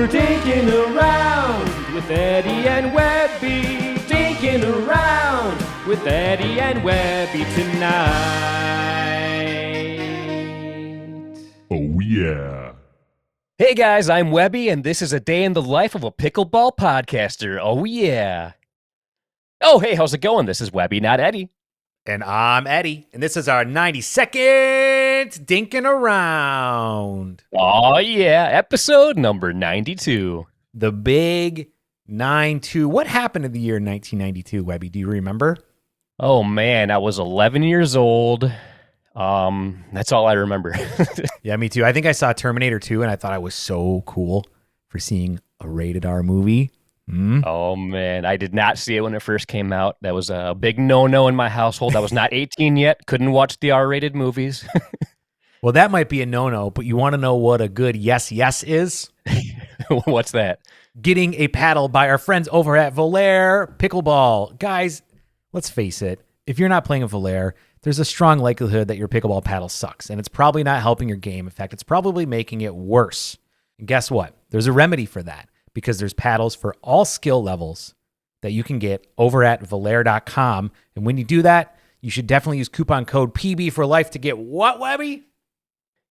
We're dinking around with Eddie and Webby. Dinking around with Eddie and Webby tonight. Oh, yeah. Hey guys, I'm Webby, and this is a day in the life of a pickleball podcaster. Oh yeah. Oh, hey, how's it going? This is Webby, not Eddie. And I'm Eddie, and this is our 90-second Dinking Around. Oh yeah, episode number 92. The big 9-2. What happened in the year 1992, Webby? Do you remember? Oh man, I was 11 years old. That's all I remember. Yeah, me too. I think I saw Terminator 2, and I thought I was so cool for seeing a rated R movie. Oh man, I did not see it when it first came out. That was a big no-no in my household. I was not 18 yet. Couldn't watch the R-rated movies. Well, that might be a no-no, but you want to know what a good yes is? What's that? Getting a paddle by our friends over at Volair Pickleball. Guys, let's face it. If you're not playing a Volair, there's a strong likelihood that your pickleball paddle sucks, and it's probably not helping your game. In fact, it's probably making it worse. And guess what? There's a remedy for that, because there's paddles for all skill levels that you can get over at Volair.com. And when you do that, you should definitely use coupon code PB for life to get what, Webby?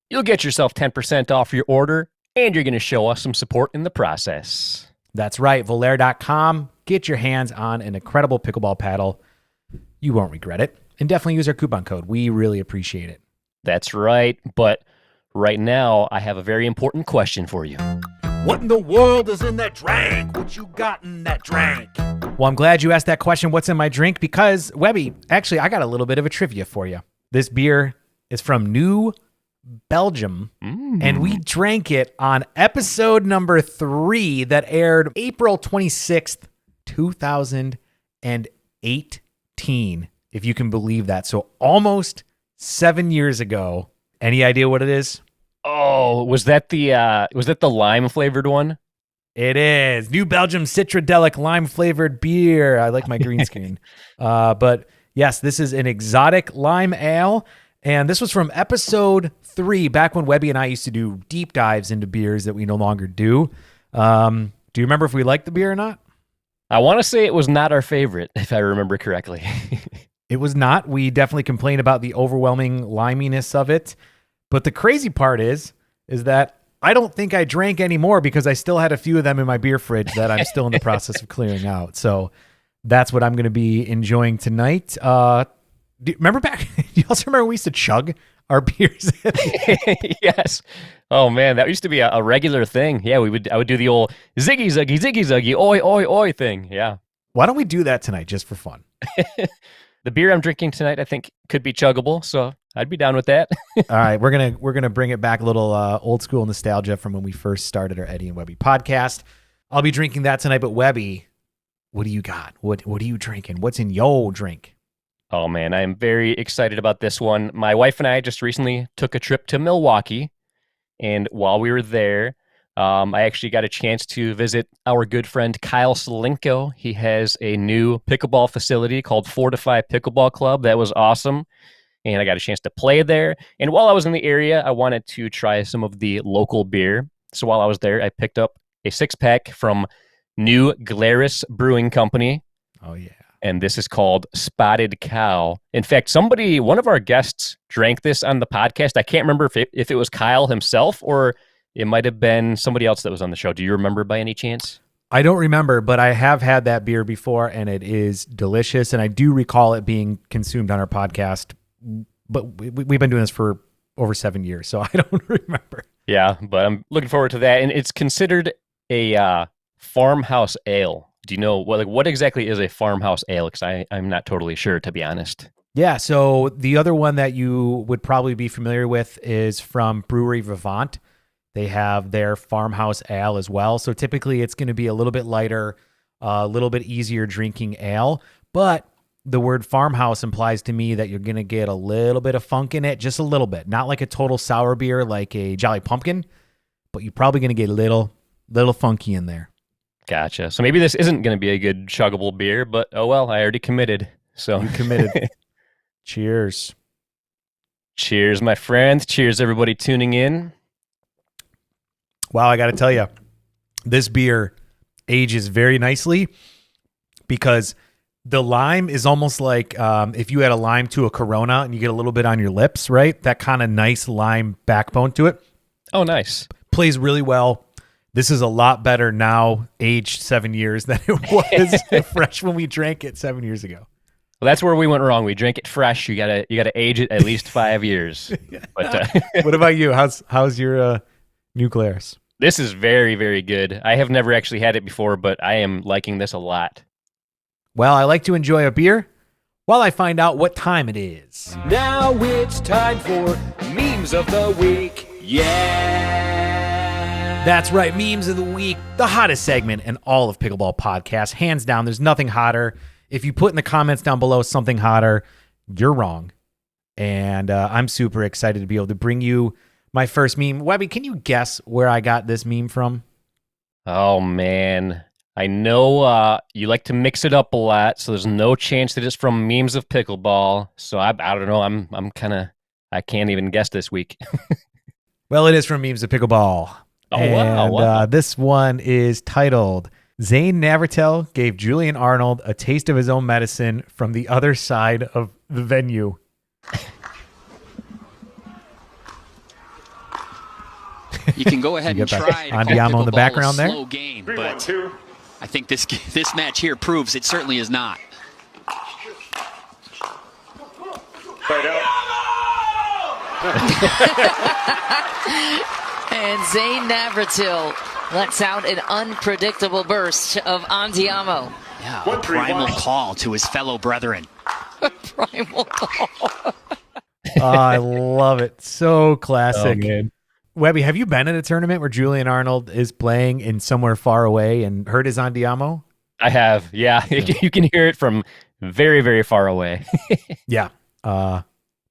You'll get yourself 10% off your order, and you're going to show us some support in the process. That's right, Volair.com. Get your hands on an incredible pickleball paddle. You won't regret it. And definitely use our coupon code. We really appreciate it. That's right, but right now I have a very important question for you. What in the world is in that drink? What you got in that drink? Well, I'm glad you asked that question, what's in my drink? Because, Webby, actually, I got a little bit of a trivia for you. This beer is from New Belgium, and we drank it on episode number 3 that aired April 26th, 2018, if you can believe that. So almost 7 years ago. Any idea what it is? Oh, was that the lime flavored one? It is New Belgium Citradelic lime flavored beer. I like my green screen. But yes, this is an exotic lime ale. And this was from episode 3, back when Webby and I used to do deep dives into beers that we no longer do. Do you remember if we liked the beer or not? I want to say it was not our favorite, if I remember correctly. It was not. We definitely complained about the overwhelming liminess of it. But the crazy part is that I don't think I drank any more because I still had a few of them in my beer fridge that I'm still in the process of clearing out. So that's what I'm going to be enjoying tonight. Remember back? Do you also remember we used to chug our beers? Yes. Oh man, that used to be a regular thing. Yeah, I would do the old ziggy zuggy, oi oi oi thing. Yeah. Why don't we do that tonight just for fun? The beer I'm drinking tonight, I think, could be chuggable, so I'd be down with that. All right, we're gonna bring it back a little old school nostalgia from when we first started our Eddie and Webby podcast. I'll be drinking that tonight, but Webby, what do you got? What are you drinking? What's in your drink? Oh man, I am very excited about this one. My wife and I just recently took a trip to Milwaukee, and while we were there, I actually got a chance to visit our good friend Kyle Romanek. He has a new pickleball facility called Fortify Pickleball Club. That was awesome, and I got a chance to play there. And while I was in the area, I wanted to try some of the local beer. So while I was there, I picked up a 6-pack from New Glarus Brewing Company. Oh yeah. And this is called Spotted Cow. In fact, one of our guests drank this on the podcast. I can't remember if it was Kyle himself or it might have been somebody else that was on the show. Do you remember by any chance? I don't remember, but I have had that beer before, and it is delicious. And I do recall it being consumed on our podcast, but we've been doing this for over 7 years, so I don't remember. Yeah, but I'm looking forward to that. And it's considered a farmhouse ale. Do you know what exactly is a farmhouse ale? Because I'm not totally sure, to be honest. Yeah, so the other one that you would probably be familiar with is from Brewery Vivant. They have their farmhouse ale as well. So typically it's going to be a little bit lighter, a little bit easier drinking ale. But the word farmhouse implies to me that you're going to get a little bit of funk in it, just a little bit. Not like a total sour beer like a Jolly Pumpkin, but you're probably going to get a little funky in there. Gotcha. So maybe this isn't going to be a good chuggable beer, but oh well, I already committed. So You committed. Cheers. Cheers, my friends. Cheers, everybody tuning in. Wow, I got to tell you, This beer ages very nicely because the lime is almost like if you add a lime to a Corona and you get a little bit on your lips, right? That kind of nice lime backbone to it. Oh, nice. Plays really well. This is a lot better now, aged 7 years, than it was fresh when we drank it 7 years ago. Well, that's where we went wrong. We drank it fresh. You gotta age it at least 5 years. But What about you? How's your New Glarus? this is very, very good. I have never actually had it before, but I am liking this a lot. Well, I like to enjoy a beer while I find out what time it is. Now it's time for Memes of the Week. Yeah! That's right, Memes of the Week, the hottest segment in all of Pickleball podcasts. Hands down, there's nothing hotter. If you put in the comments down below something hotter, you're wrong. And I'm super excited to be able to bring you my first meme. Webby, can you guess where I got this meme from? Oh, man. I know you like to mix it up a lot, so there's no chance that it's from Memes of Pickleball. So I don't know. I'm kind of, I can't even guess this week. Well, it is from Memes of Pickleball. Oh, and, wow. this one is titled, Zane Navratil gave Julian Arnold a taste of his own medicine from the other side of the venue. You can go ahead You and get that try to call Andiamo in the pickleball background a there? slow game, but I think this match here proves it certainly is not. And Zane Navratil lets out an unpredictable burst of Andiamo. Yeah, a primal call to his fellow brethren. Primal call. Oh, I love it. So classic. Oh, man. Webby, have you been at a tournament where Julian Arnold is playing in somewhere far away and heard his Andiamo? I have, yeah. You can hear it from very, very far away. Yeah.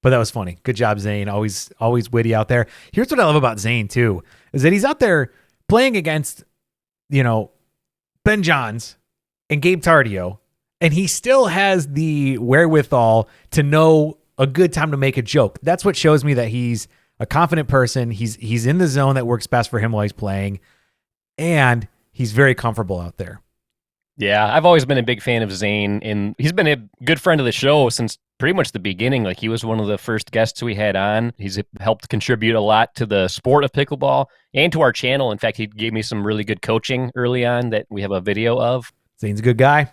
But that was funny. Good job, Zane. Always witty out there. Here's what I love about Zane, too, is that he's out there playing against, Ben Johns and Gabe Tardio, and he still has the wherewithal to know a good time to make a joke. That's what shows me that he's a confident person. He's in the zone that works best for him while he's playing, and he's very comfortable out there. Yeah, I've always been a big fan of Zane, and he's been a good friend of the show since pretty much the beginning. Like, he was one of the first guests we had on. He's helped contribute a lot to the sport of pickleball and to our channel. In fact, he gave me some really good coaching early on that we have a video of. Zane's a good guy.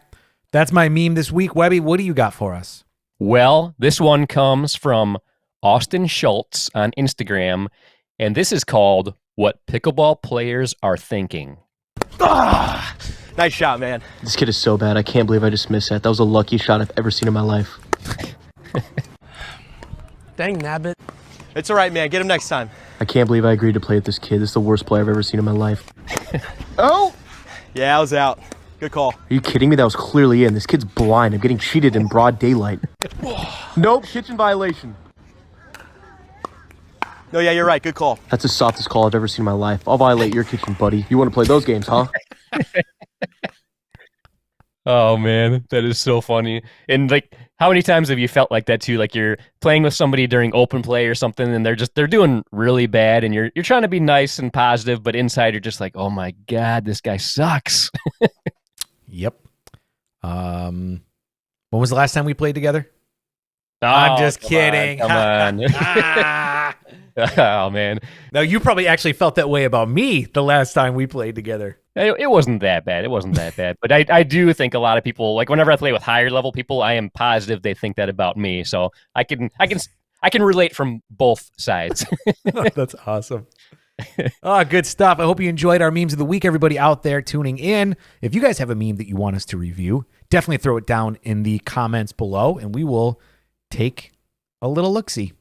That's my meme this week. Webby, what do you got for us? Well, this one comes from Austin Schultz on Instagram, and this is called What Pickleball Players Are Thinking. Nice shot, man. This kid is so bad. I can't believe I just missed that. That was the luckiest shot I've ever seen in my life. Dang, nabbit. It's all right, man. Get him next time. I can't believe I agreed to play with this kid. This is the worst play I've ever seen in my life. Oh! Yeah, I was out. Good call. Are you kidding me? That was clearly in. This kid's blind. I'm getting cheated in broad daylight. Nope, kitchen violation. No, yeah, you're right. Good call. That's the softest call I've ever seen in my life. I'll violate your kitchen, buddy. You want to play those games, huh? Oh, man, that is so funny. And, like, how many times have you felt like that, too? Like, you're playing with somebody during open play or something, and they're doing really bad, and you're trying to be nice and positive, but inside you're just like, oh, my God, this guy sucks. Yep. When was the last time we played together? Oh, I'm just come kidding. on. Oh, man. No, you probably actually felt that way about me the last time we played together. It wasn't that bad. It wasn't that bad. But I do think a lot of people, like, whenever I play with higher level people, I am positive they think that about me. So I can relate from both sides. That's awesome. Oh, good stuff. I hope you enjoyed our memes of the week, everybody out there tuning in. If you guys have a meme that you want us to review, definitely throw it down in the comments below, and we will take a little look-see.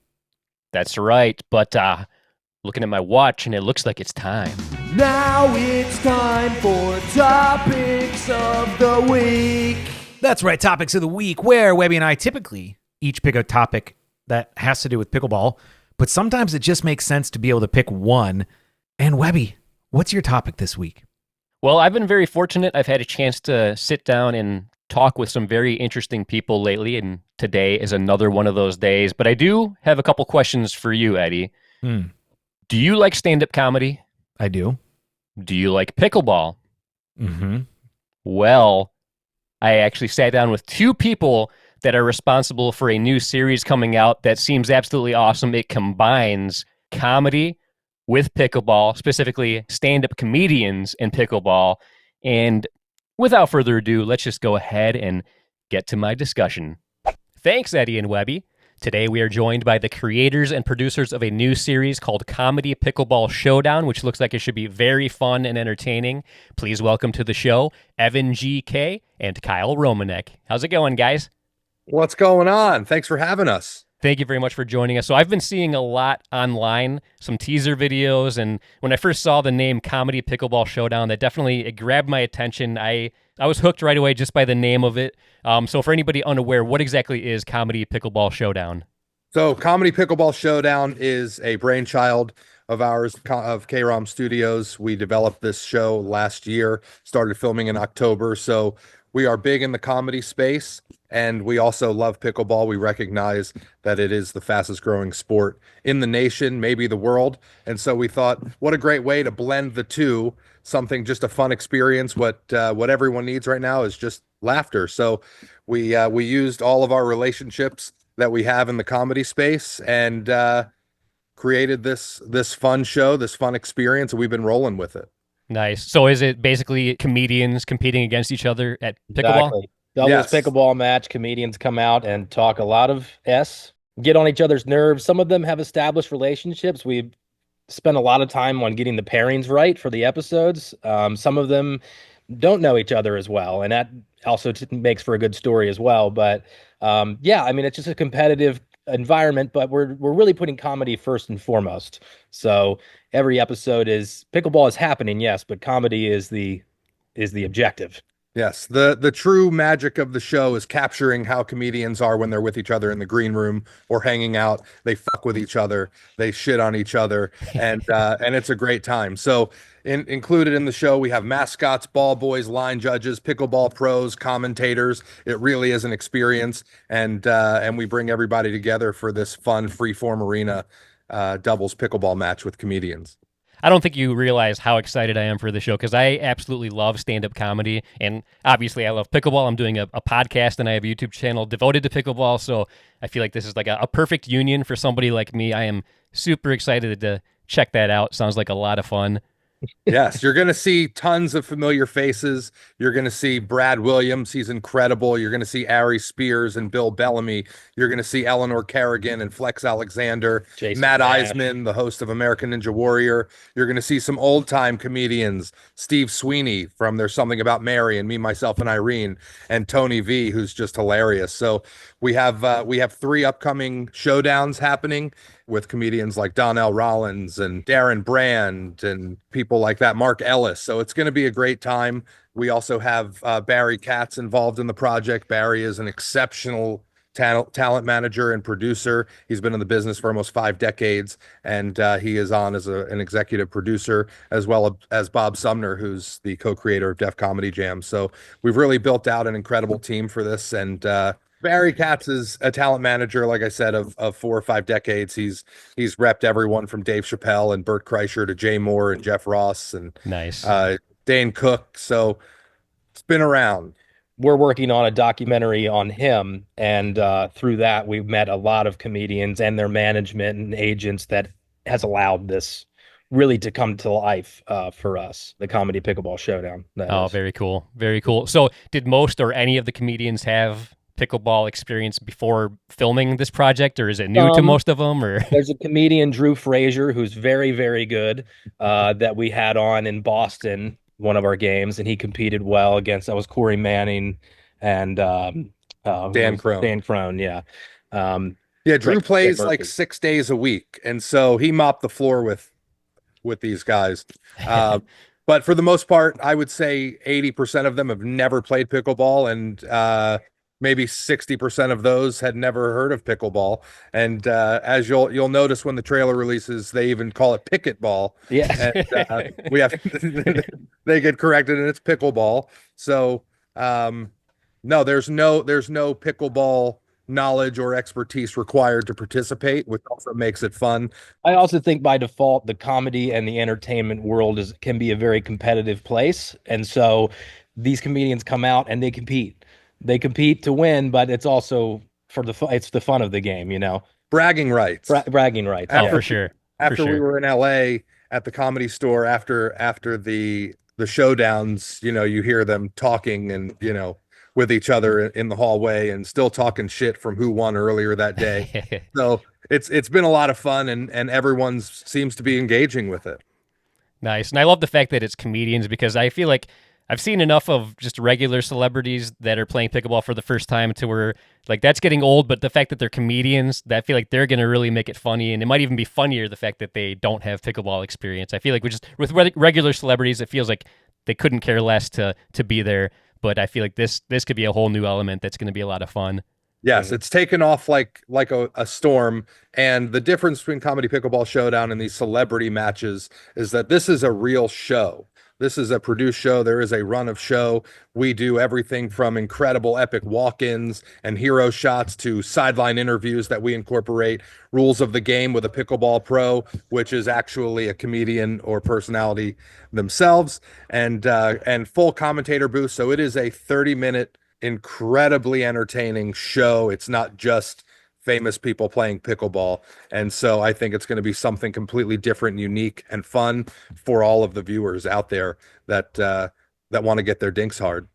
That's right. But looking at my watch, and it looks like it's time. Now it's time for Topics of the Week. That's right, Topics of the Week, where Webby and I typically each pick a topic that has to do with pickleball, but sometimes it just makes sense to be able to pick one. And Webby, what's your topic this week? Well, I've been very fortunate. I've had a chance to sit down and talk with some very interesting people lately, and today is another one of those days. But I do have a couple questions for you, Eddie. Do you like stand-up comedy? I do. Do you like pickleball? Mm-hmm. Well, I actually sat down with two people that are responsible for a new series coming out that seems absolutely awesome. It combines comedy with pickleball, specifically stand-up comedians in pickleball. And without further ado, let's just go ahead and get to my discussion. Thanks, Eddie and Webby. Today we are joined by the creators and producers of a new series called Comedy Pickleball Showdown, which looks like it should be very fun and entertaining. Please welcome to the show Evan G.K. and Kyle Romanek. How's it going, guys? What's going on? Thanks for having us. Thank you very much for joining us. So I've been seeing a lot online, some teaser videos, and when I first saw the name Comedy Pickleball Showdown, that definitely it grabbed my attention. I was hooked right away just by the name of it. So for anybody unaware, what exactly is Comedy Pickleball Showdown? So, Comedy Pickleball Showdown is a brainchild of ours, of Kayrom Studios. We developed this show last year, started filming in October. So, we are big in the comedy space, and we also love pickleball. We recognize that it is the fastest growing sport in the nation, maybe the world. And so we thought, what a great way to blend the two, something just a fun experience. What everyone needs right now is just laughter. So we used all of our relationships that we have in the comedy space and created this fun show, this fun experience, and we've been rolling with it. Nice. So is it basically comedians competing against each other at pickleball? Exactly. Doubles Yes. pickleball match. Comedians come out and talk a lot of get on each other's nerves. Some of them have established relationships. We've spent a lot of time on getting the pairings right for the episodes. Some of them don't know each other as well, and that also makes for a good story as well. But yeah, I mean, it's just a competitive environment, but we're really putting comedy first and foremost. So every episode is pickleball is happening, yes, but comedy is the objective. Yes, the true magic of the show is capturing how comedians are when they're with each other in the green room or hanging out. They fuck with each other, they shit on each other, and it's a great time. So, included in the show, we have mascots, ball boys, line judges, pickleball pros, commentators. It really is an experience, and we bring everybody together for this fun freeform arena doubles pickleball match with comedians. I don't think you realize how excited I am for the show because I absolutely love stand-up comedy, and obviously I love pickleball. I'm doing a podcast, and I have a YouTube channel devoted to pickleball, so I feel like this is like a perfect union for somebody like me. I am super excited to check that out. Sounds like a lot of fun. Yes, you're going to see tons of familiar faces. You're going to see Brad Williams. He's incredible. You're going to see Ari Spears and Bill Bellamy. You're going to see Eleanor Kerrigan and Flex Alexander, Jason Matt Nash. Eisman, the host of American Ninja Warrior. You're going to see some old-time comedians, Steve Sweeney from There's Something About Mary and Me, Myself, and Irene, and Tony V, who's just hilarious. So we have 3 upcoming showdowns happening with comedians like Donnell Rollins and Darren Brand and people like that, Mark Ellis. So it's going to be a great time. We also have Barry Katz involved in the project. Barry is an exceptional talent manager and producer. He's been in the business for almost 5 decades, and he is on as an executive producer, as well as Bob Sumner, who's the co-creator of Def Comedy Jam. So we've really built out an incredible team for this, and Barry Katz is a talent manager, like I said, of 4 or 5 decades. He's repped everyone from Dave Chappelle and Burt Kreischer to Jay Moore and Jeff Ross and Nice. Dane Cook. So it's been around. We're working on a documentary on him, and through that, we've met a lot of comedians and their management and agents that has allowed this really to come to life for us, the Comedy Pickleball Showdown. Oh, very cool. Very cool. So did most or any of the comedians have pickleball experience before filming this project, or is it new to most of them? Or there's a comedian, Drew Frazier, who's very, very good, that we had on in Boston, one of our games, and he competed well against, that was Corey Manning and Dan Crone. Dan Crone, yeah. Yeah, Drew plays Murphy. like 6 days a week, and so he mopped the floor with these guys. But for the most part, I would say 80% of them have never played pickleball, and maybe 60% of those had never heard of pickleball. And as you'll notice when the trailer releases, they even call it picketball. Yeah, and we have they get corrected, and it's pickleball. So no, there's no pickleball knowledge or expertise required to participate, which also makes it fun. I also think by default, the comedy and the entertainment world can be a very competitive place. And so these comedians come out and they compete. They compete to win, but it's also it's the fun of the game, you know. Bragging rights. Bragging rights. Oh, Yeah. for sure. After we were in LA at the Comedy Store, after the showdowns, you know, you hear them talking and, you know, with each other in the hallway and still talking shit from who won earlier that day. So it's been a lot of fun, and everyone seems to be engaging with it. Nice. And I love the fact that it's comedians, because I feel like I've seen enough of just regular celebrities that are playing pickleball for the first time to where, like, that's getting old. But the fact that they're comedians, that I feel like they're going to really make it funny. And it might even be funnier the fact that they don't have pickleball experience. I feel like with regular celebrities, it feels like they couldn't care less to be there. But I feel like this could be a whole new element that's going to be a lot of fun. Yes, it's taken off like a storm. And the difference between Comedy Pickleball Showdown and these celebrity matches is that this is a real show. This is a produced show. There is a run of show. We do everything from incredible epic walk-ins and hero shots to sideline interviews that we incorporate, rules of the game with a pickleball pro, which is actually a comedian or personality themselves, and full commentator booth. So it is a 30-minute incredibly entertaining show. It's not just famous people playing pickleball. And so I think it's going to be something completely different, unique, and fun for all of the viewers out there that want to get their dinks hard.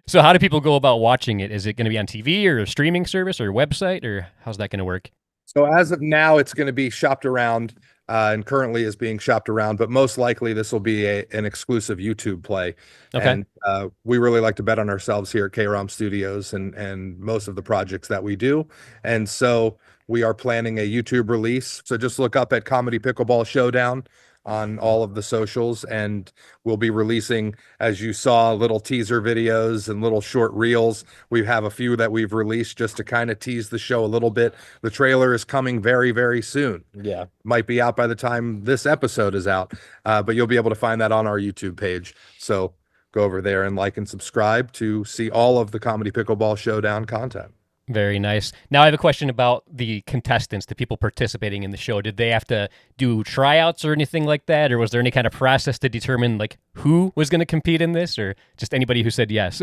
So how do people go about watching it? Is it going to be on TV or a streaming service or website, or how's that going to work? So as of now, it's going to be shopped around, and currently is being shopped around, but most likely this will be an exclusive YouTube play. Okay. And we really like to bet on ourselves here at Kayrom Studios and most of the projects that we do. And so we are planning a YouTube release. So just look up at Comedy Pickleball Showdown on all of the socials, and we'll be releasing, as you saw, little teaser videos and little short reels. We have a few that we've released just to kind of tease the show a little bit. The trailer is coming very, very soon. Yeah. Might be out by the time this episode is out, but you'll be able to find that on our YouTube page. So go over there and like and subscribe to see all of the Comedy Pickleball Showdown content. Very nice. Now I have a question about the contestants, the people participating in the show. Did they have to do tryouts or anything like that? Or was there any kind of process to determine like who was going to compete in this, or just anybody who said yes?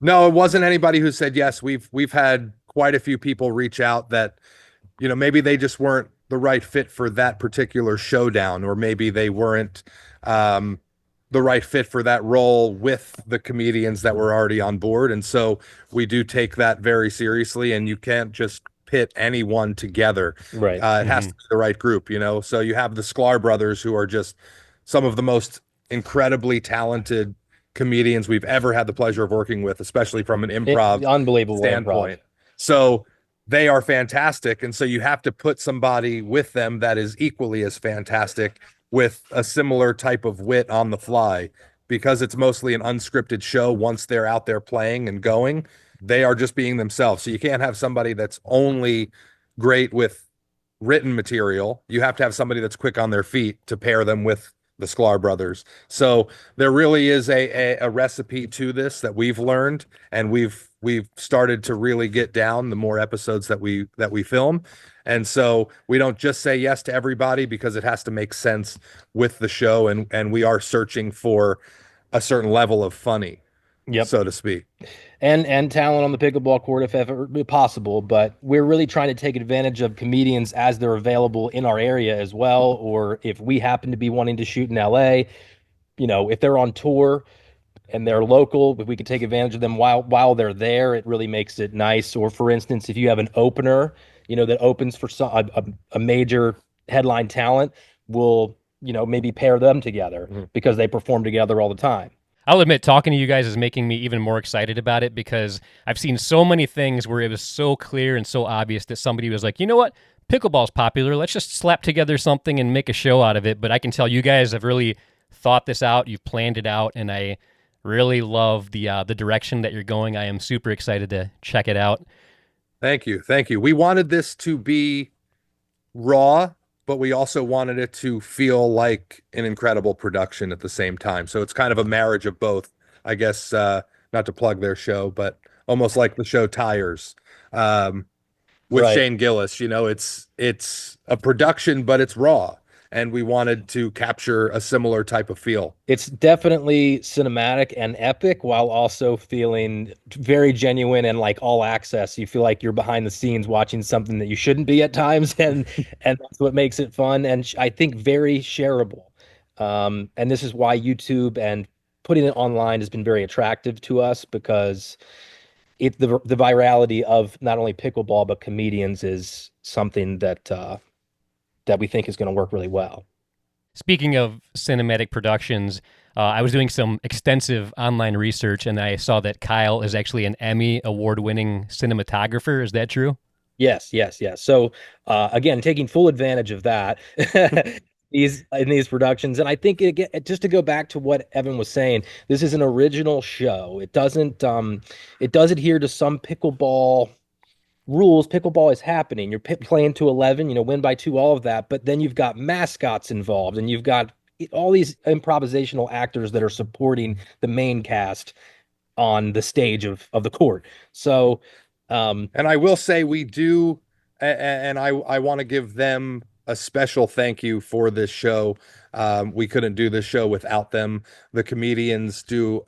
No, it wasn't anybody who said yes. We've had quite a few people reach out that, you know, maybe they just weren't the right fit for that particular showdown, or maybe they weren't the right fit for that role with the comedians that were already on board. And so we do take that very seriously, and you can't just pit anyone together. Right. It has to be the right group, you know? So you have the Sklar brothers, who are just some of the most incredibly talented comedians we've ever had the pleasure of working with, especially from an improv unbelievable standpoint. Improv. So they are fantastic. And so you have to put somebody with them that is equally as fantastic, with a similar type of wit on the fly, because it's mostly an unscripted show. Once they're out there playing and going, they are just being themselves. So you can't have somebody that's only great with written material. You have to have somebody that's quick on their feet to pair them with the Sklar brothers. So there really is a recipe to this that we've learned, and we've started to really get down the more episodes that we film. And so we don't just say yes to everybody, because it has to make sense with the show, and we are searching for a certain level of funny, so to speak. And talent on the pickleball court if ever possible, but we're really trying to take advantage of comedians as they're available in our area as well, or if we happen to be wanting to shoot in LA, you know, if they're on tour and they're local, if we could take advantage of them while they're there, it really makes it nice. Or for instance, if you have an opener, you know, that opens for a major headline talent, we'll, you know, maybe pair them together because they perform together all the time. I'll admit, talking to you guys is making me even more excited about it, because I've seen so many things where it was so clear and so obvious that somebody was like, you know what, pickleball's popular, let's just slap together something and make a show out of it. But I can tell you guys have really thought this out, you've planned it out, and I really love the direction that you're going. I am super excited to check it out. Thank you. We wanted this to be raw, but we also wanted it to feel like an incredible production at the same time. So it's kind of a marriage of both, I guess. Not to plug their show, but almost like the show Tires. With Right. Shane Gillis. It's a production, but it's raw, and we wanted to capture a similar type of feel. It's definitely cinematic and epic while also feeling very genuine and like all access. You feel like you're behind the scenes watching something that you shouldn't be at times, and that's what makes it fun and I think very shareable. And this is why YouTube and putting it online has been very attractive to us because the virality of not only pickleball but comedians is something that we think is going to work really well. Speaking of cinematic productions, I was doing some extensive online research and I saw that Kyle is actually an Emmy award-winning cinematographer. Is that true? Yes, yes, yes. So again, taking full advantage of that these productions, and I think just to go back to what Evan was saying, this is an original show. It does adhere to some pickleball rules. Pickleball is happening. You're playing to 11, win by two, all of that. But then you've got mascots involved, and you've got all these improvisational actors that are supporting the main cast on the stage of the court. So, And I will say we do, and I want to give them a special thank you for this show. We couldn't do this show without them. The comedians do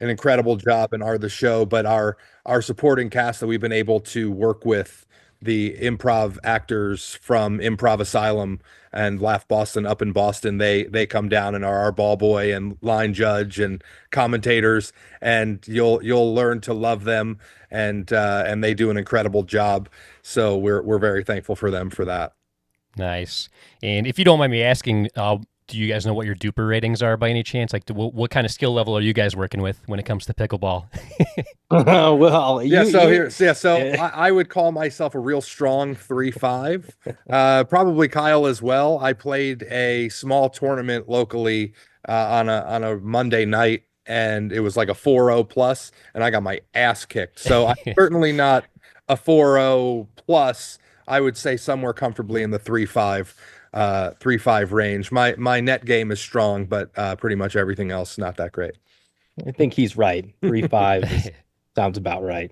an incredible job and are the show, but our supporting cast that we've been able to work with, the improv actors from Improv Asylum and Laugh Boston up in Boston, they come down and are our ball boy and line judge and commentators, and you'll learn to love them, and they do an incredible job. So we're very thankful for them for that. Nice. And if you don't mind me asking, do you guys know what your duper ratings are by any chance? Like, what kind of skill level are you guys working with when it comes to pickleball? well, I would call myself a real strong 3-5. Probably Kyle as well. I played a small tournament locally on a Monday night, and it was like a 4-0 plus, and I got my ass kicked. So I'm certainly not a 4-0 plus. I would say somewhere comfortably in the 3-5 range. My net game is strong, but pretty much everything else not that great. I think he's right. 3-5 sounds about right.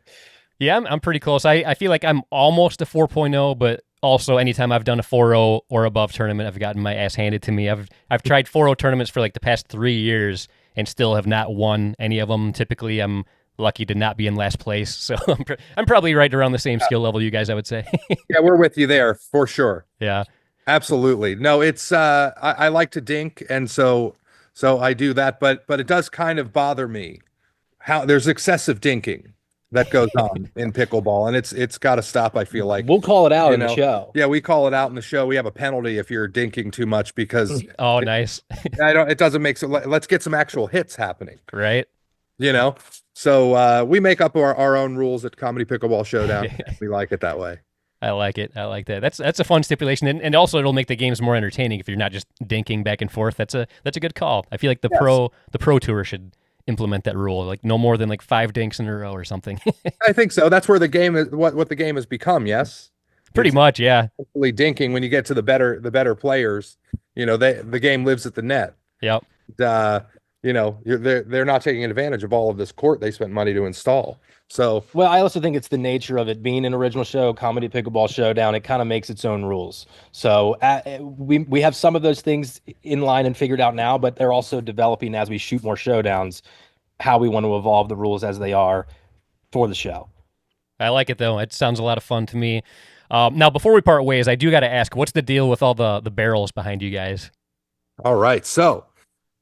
Yeah, I'm pretty close. I feel like I'm almost a 4.0, but also anytime I've done a 4.0 or above tournament, I've gotten my ass handed to me. I've tried 4.0 tournaments for like the past 3 years and still have not won any of them. Typically, I'm lucky to not be in last place, so I'm probably right around the same skill level you guys, I would say. Yeah, we're with you there for sure. Yeah, absolutely. No, it's I like to dink, and so I do that, but it does kind of bother me how there's excessive dinking that goes on in pickleball, and it's got to stop. I feel like we'll call it out in the show. Yeah, we call it out in the show. We have a penalty if you're dinking too much because oh, nice. It doesn't make so. Let's get some actual hits happening, right? So we make up our own rules at Comedy Pickleball Showdown. We like it that way. I like it. I like that. That's a fun stipulation, and also it'll make the games more entertaining if you're not just dinking back and forth. That's a good call. I feel like the pro tour should implement that rule, like no more than like 5 dinks in a row or something. I think so. That's where the game is. What the game has become. Yes, pretty much. Yeah. Hopefully, dinking when you get to the better players. The game lives at the net. Yep. They're not taking advantage of all of this court they spent money to install. So, well, I also think it's the nature of it being an original show, Comedy Pickleball Showdown. It kind of makes its own rules. So we have some of those things in line and figured out now, but they're also developing as we shoot more showdowns, how we want to evolve the rules as they are for the show. I like it, though. It sounds a lot of fun to me. Now, before we part ways, I do got to ask, what's the deal with all the barrels behind you guys? All right. So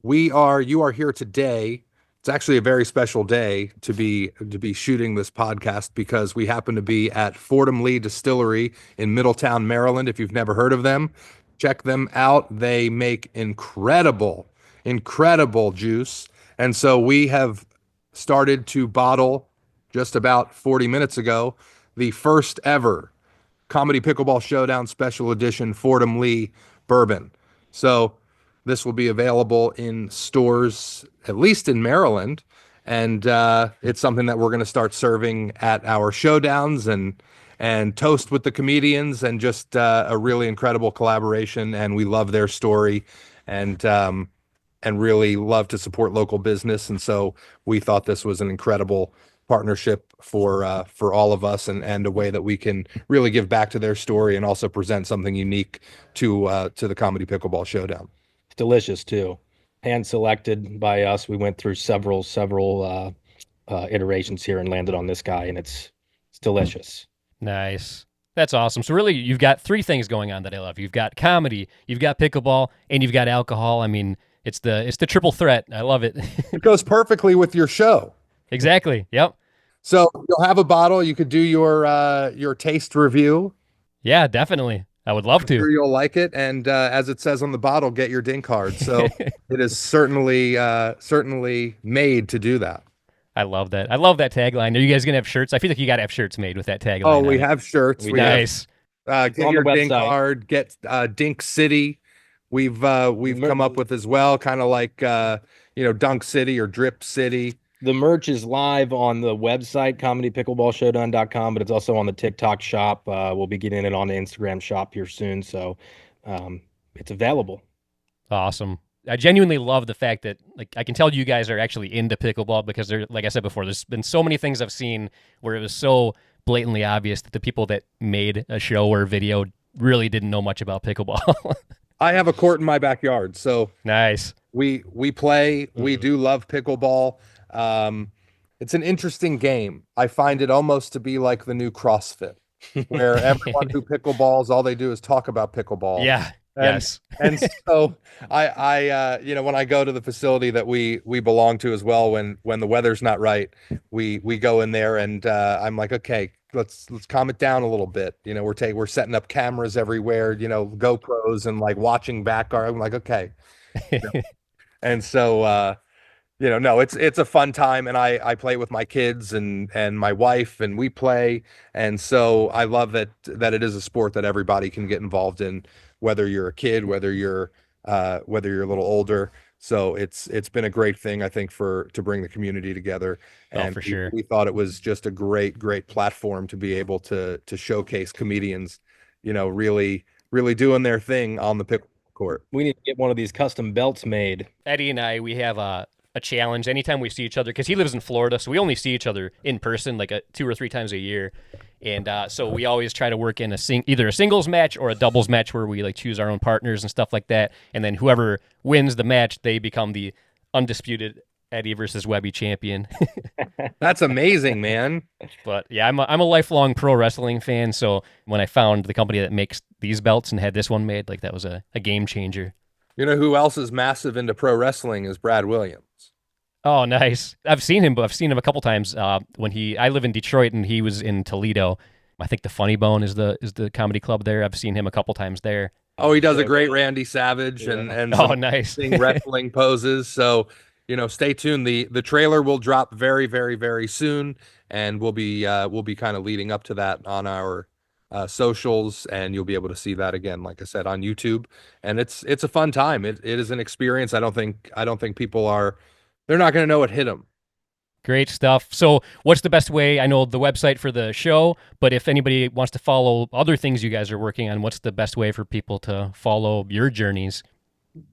you are here today. It's actually a very special day to be shooting this podcast because we happen to be at Fordham Lee Distillery in Middletown, Maryland. If you've never heard of them, check them out. They make incredible juice. And so we have started to bottle just about 40 minutes ago the first ever Comedy Pickleball Showdown Special Edition Fordham Lee bourbon. So this will be available in stores, at least in Maryland, and it's something that we're going to start serving at our showdowns and toast with the comedians, and just a really incredible collaboration. And we love their story, and really love to support local business. And so we thought this was an incredible partnership for all of us, and a way that we can really give back to their story and also present something unique to the Comedy Pickleball Showdown. It's delicious too. Hand selected by us. We went through several iterations here and landed on this guy, and it's delicious. Nice. That's awesome. So really, you've got three things going on that I love. You've got comedy, you've got pickleball, and you've got alcohol. I mean, it's the triple threat. I love it. It goes perfectly with your show. Exactly. Yep. So you'll have a bottle. You could do your taste review. Yeah, definitely. I would love I'm to. sure you'll like it. And as it says on the bottle, get your dink card. So it is certainly made to do that. I love that. I love that tagline. Are you guys gonna have shirts? I feel like you got to have shirts made with that tagline. Oh, we have shirts. Nice. Get your dink card. Get Dink City. We've come up with as well, kind of like Dunk City or Drip City. The merch is live on the website, comedypickleballshowdown.com, but it's also on the TikTok shop. We'll be getting it on the Instagram shop here soon, so it's available. Awesome. I genuinely love the fact that, like, I can tell you guys are actually into pickleball because there, like I said before, there's been so many things I've seen where it was so blatantly obvious that the people that made a show or video really didn't know much about pickleball. I have a court in my backyard, so nice. We play. We do love pickleball. It's an interesting game. I find it almost to be like the new CrossFit, where everyone who pickleballs, all they do is talk about pickleball. Yeah. Yes. And so I when I go to the facility that we belong to as well, when the weather's not right, we go in there and I'm like, okay, let's calm it down a little bit. We're setting up cameras everywhere, GoPros, and like watching back. I'm like, okay. And so no, it's a fun time, and I play with my kids and my wife, and we play. And so I love that it is a sport that everybody can get involved in, whether you're a kid, whether you're a little older. So it's been a great thing, I think, to bring the community together. And for sure. We thought it was just a great platform to be able to showcase comedians, really doing their thing on the pickle court. We need to get one of these custom belts made. Eddie and I, we have a challenge anytime we see each other, because he lives in Florida, so we only see each other in person like 2 or 3 times a year. And so we always try to work in either a singles match or a doubles match where we like choose our own partners and stuff like that. And then whoever wins the match, they become the undisputed Eddie versus Webby champion. That's amazing, man. But yeah, I'm a lifelong pro wrestling fan. So when I found the company that makes these belts and had this one made, like, that was a game changer. You know who else is massive into pro wrestling is Brad Williams. Oh, nice. I've seen him a couple times when I live in Detroit and he was in Toledo. I think the Funny Bone is the comedy club there. I've seen him a couple times there. Oh, he does a great Randy Savage and nice wrestling poses. So, stay tuned. The trailer will drop very, very, very soon, and we'll be kind of leading up to that on our socials, and you'll be able to see that again, like I said, on YouTube. And it's a fun time. It is an experience. I don't think people they're not going to know what hit them. Great stuff. So what's the best way? I know the website for the show, but if anybody wants to follow other things you guys are working on, what's the best way for people to follow your journeys?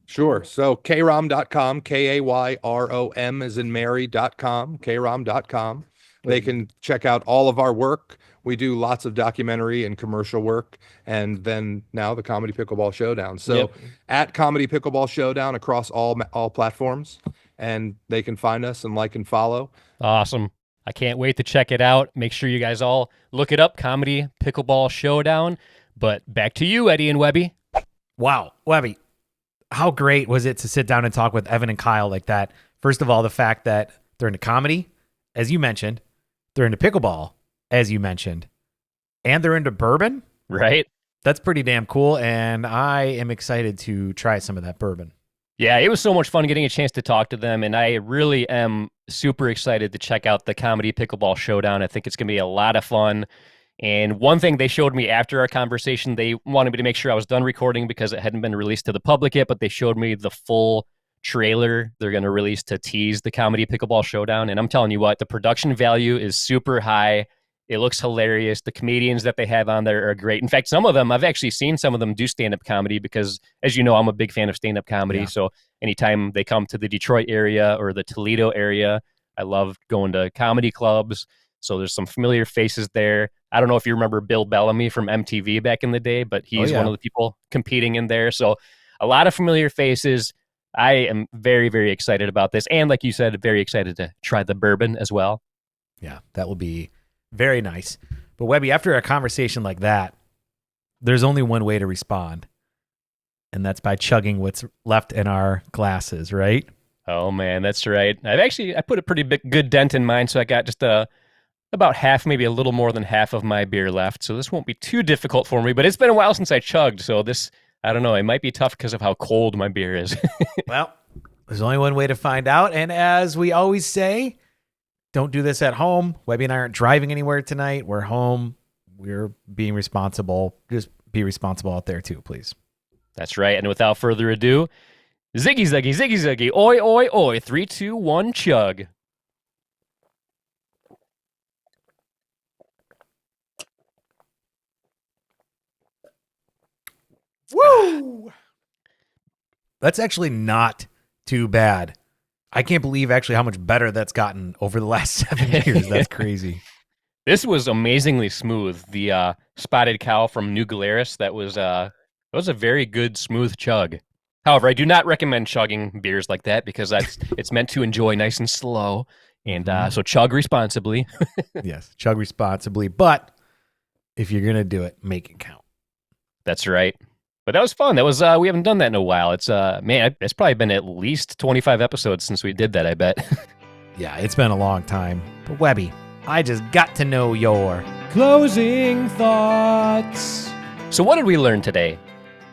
Sure. So kayrom.com, Kayrom as in Mary.com, kayrom.com. They can check out all of our work. We do lots of documentary and commercial work, and then now the Comedy Pickleball Showdown. So at Comedy Pickleball Showdown across all platforms, and they can find us and like and follow. Awesome. I can't wait to check it out. Make sure you guys all look it up, Comedy Pickleball Showdown. But back to you, Eddie and Webby. Wow, Webby, how great was it to sit down and talk with Evan and Kyle like that? First of all, the fact that they're into comedy, as you mentioned, they're into pickleball, as you mentioned, and they're into bourbon. Right. That's pretty damn cool, and I am excited to try some of that bourbon. Yeah, it was so much fun getting a chance to talk to them, and I really am super excited to check out the Comedy Pickleball Showdown. I think it's going to be a lot of fun. And one thing they showed me after our conversation, they wanted me to make sure I was done recording because it hadn't been released to the public yet, but they showed me the full trailer they're going to release to tease the Comedy Pickleball Showdown. And I'm telling you what, the production value is super high. It looks hilarious. The comedians that they have on there are great. In fact, some of them, I've actually seen some of them do stand-up comedy because, as you know, I'm a big fan of stand-up comedy. Yeah. So anytime they come to the Detroit area or the Toledo area, I love going to comedy clubs. So there's some familiar faces there. I don't know if you remember Bill Bellamy from MTV back in the day, but he's one of the people competing in there. So a lot of familiar faces. I am very, very excited about this. And like you said, very excited to try the bourbon as well. Yeah, that will be very nice. But Webby, after a conversation like that, there's only one way to respond. And that's by chugging what's left in our glasses, right? Oh man, that's right. I put a pretty good dent in mine, so I got just about half, maybe a little more than half of my beer left. So this won't be too difficult for me, but it's been a while since I chugged. So this, I don't know, it might be tough because of how cold my beer is. Well, there's only one way to find out. And as we always say, don't do this at home. Webby and I aren't driving anywhere tonight. We're home. We're being responsible. Just be responsible out there too, please. That's right. And without further ado, ziggy, ziggy, ziggy, ziggy, oi, oi, oi, 3, 2, 1, chug. Woo! That's actually not too bad. I can't believe actually how much better that's gotten over the last 7 years. That's crazy. This was amazingly smooth. The Spotted Cow from New Glarus, that was a very good, smooth chug. However, I do not recommend chugging beers like that because it's meant to enjoy nice and slow. And so chug responsibly. Yes, chug responsibly. But if you're going to do it, make it count. That's right. But that was fun. That was we haven't done that in a while. It's man, it's probably been at least 25 episodes since we did that, I bet. Yeah, it's been a long time. But Webby, I just got to know your Closing thoughts. So what did we learn today?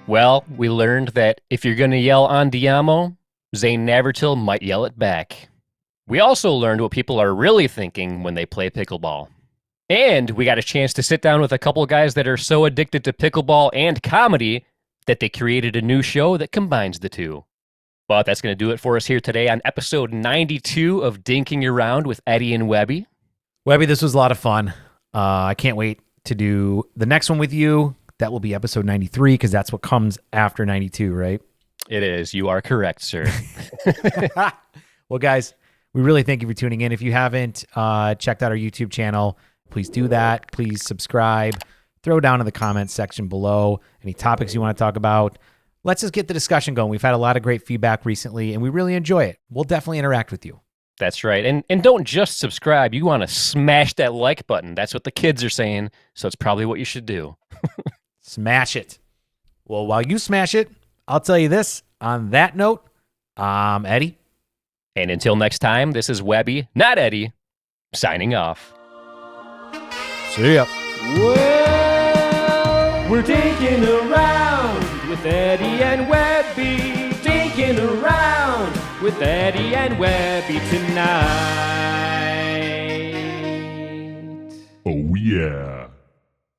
Well, we learned that if you're going to yell Andiamo, Zane Navratil might yell it back. We also learned what people are really thinking when they play pickleball. And we got a chance to sit down with a couple guys that are so addicted to pickleball and comedy that they created a new show that combines the two. But that's going to do it for us here today on episode 92 of Dinking Around with Eddie and Webby. Webby, this was a lot of fun. I can't wait to do the next one with you. That will be episode 93 because that's what comes after 92, right? It is. You are correct, sir. Well, guys, we really thank you for tuning in. If you haven't checked out our YouTube channel, please do that. Please subscribe. Throw down in the comments section below any topics you want to talk about. Let's just get the discussion going. We've had a lot of great feedback recently, and we really enjoy it. We'll definitely interact with you. That's right. And don't just subscribe. You want to smash that like button. That's what the kids are saying, so it's probably what you should do. Smash it. Well, while you smash it, I'll tell you this. On that note, I'm Eddie. And until next time, this is Webby, not Eddie, signing off. See ya. Well, we're dinking around with Eddie and Webby. Dinking around with Eddie and Webby tonight. Oh, yeah.